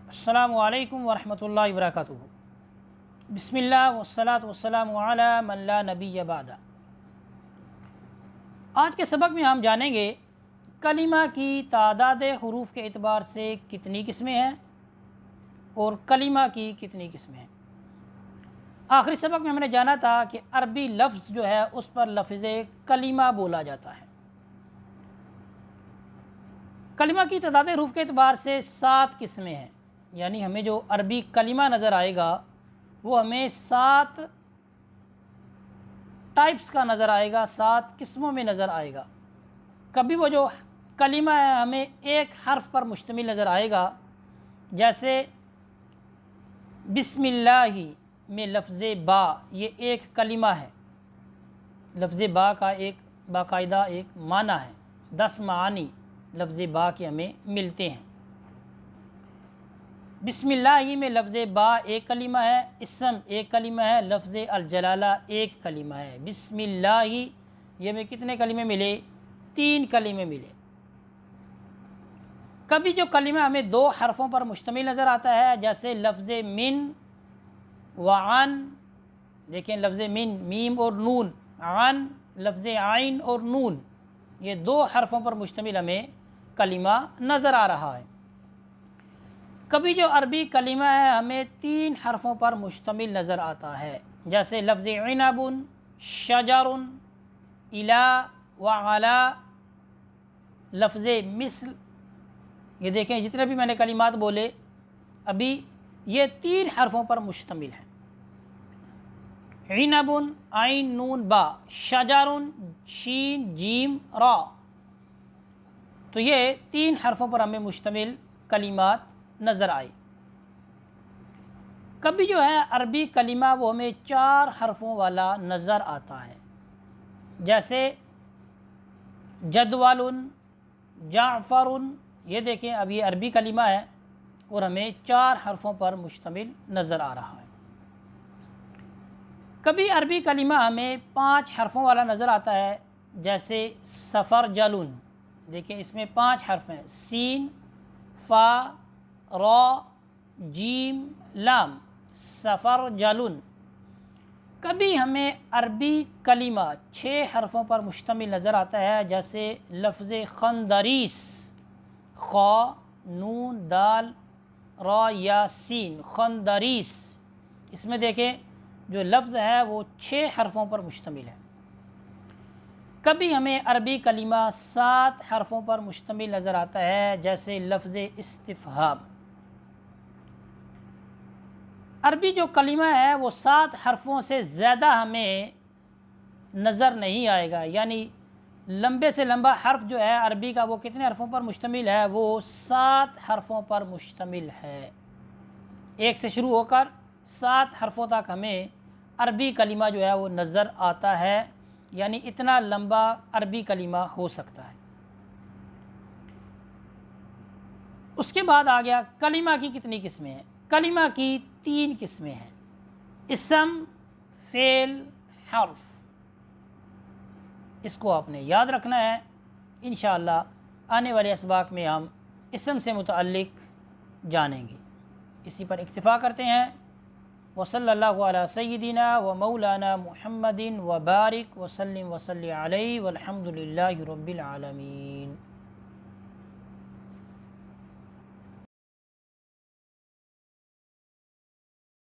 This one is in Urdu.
السلام علیکم ورحمۃ اللہ وبرکاتہ۔ بسم اللہ والصلاۃ والسلام علی من لا نبی بعد۔ آج کے سبق میں ہم جانیں گے کلمہ کی تعداد حروف کے اعتبار سے کتنی قسمیں ہیں اور کلمہ کی کتنی قسمیں ہیں۔ آخری سبق میں ہم نے جانا تھا کہ عربی لفظ جو ہے اس پر لفظ کلمہ بولا جاتا ہے۔ کلمہ کی تعداد حروف کے اعتبار سے 7 قسمیں ہیں، یعنی ہمیں جو عربی کلمہ نظر آئے گا وہ ہمیں 7 ٹائپس کا نظر آئے گا، 7 قسموں میں نظر آئے گا۔ کبھی وہ جو کلمہ ہے ہمیں ایک حرف پر مشتمل نظر آئے گا، جیسے بسم اللہ میں لفظ با، یہ ایک کلمہ ہے۔ لفظ با کا ایک باقاعدہ ایک معنی ہے، 10 معانی لفظ با کے ہمیں ملتے ہیں۔ بسم اللہ میں لفظ با ایک کلمہ ہے، اسم ایک کلمہ ہے، لفظ الجلالہ ایک کلمہ ہے۔ بسم اللہ یہ میں کتنے کلمے ملے؟ 3 کلمے ملے۔ کبھی جو کلمہ ہمیں 2 حرفوں پر مشتمل نظر آتا ہے، جیسے لفظ من وعن، دیکھیں لفظ من میم اور نون، عن لفظ عین اور نون، یہ 2 حرفوں پر مشتمل ہمیں کلمہ نظر آ رہا ہے۔ کبھی جو عربی کلمہ ہے ہمیں 3 حرفوں پر مشتمل نظر آتا ہے، جیسے لفظ عنب، شجر، الا وعلا، لفظ مثل۔ یہ دیکھیں جتنے بھی میں نے کلمات بولے ابھی یہ 3 حرفوں پر مشتمل ہیں۔ عنب عین نون با، شجر شین جیم را، تو یہ 3 حرفوں پر ہمیں مشتمل کلمات نظر آئی۔ کبھی جو ہے عربی کلمہ وہ ہمیں 4 حرفوں والا نظر آتا ہے، جیسے جدول، جعفر، یہ دیکھیں اب یہ عربی کلمہ ہے اور ہمیں 4 حرفوں پر مشتمل نظر آ رہا ہے۔ کبھی عربی کلمہ ہمیں 5 حرفوں والا نظر آتا ہے، جیسے سفر جلن، دیکھیں اس میں 5 حرف ہیں، سین، فا، را، جیم، لام، سفر جلن۔ کبھی ہمیں عربی کلمہ 6 حرفوں پر مشتمل نظر آتا ہے، جیسے لفظ خندریس، خا، نون، دال، را یا سین، خندریس، اس میں دیکھیں جو لفظ ہے وہ 6 حرفوں پر مشتمل ہے۔ کبھی ہمیں عربی کلمہ 7 حرفوں پر مشتمل نظر آتا ہے، جیسے لفظ استفہام۔ عربی جو کلمہ ہے وہ 7 حرفوں سے زیادہ ہمیں نظر نہیں آئے گا، یعنی لمبے سے لمبا حرف جو ہے عربی کا وہ کتنے حرفوں پر مشتمل ہے؟ وہ 7 حرفوں پر مشتمل ہے۔ 1 سے شروع ہو کر 7 حرفوں تک ہمیں عربی کلمہ جو ہے وہ نظر آتا ہے، یعنی اتنا لمبا عربی کلمہ ہو سکتا ہے۔ اس کے بعد آ گیا کلمہ کی کتنی قسمیں ہیں۔ کلمہ کی 3 قسمیں ہیں، اسم، فعل، حرف۔ اس کو آپ نے یاد رکھنا ہے، انشاءاللہ آنے والے اسباق میں ہم اسم سے متعلق جانیں گے۔ اسی پر اکتفا کرتے ہیں۔ وصلی اللہ علی سیدنا و مولانا محمد وبارک وسلم وصلی علیہ والحمد للہ رب العالمین۔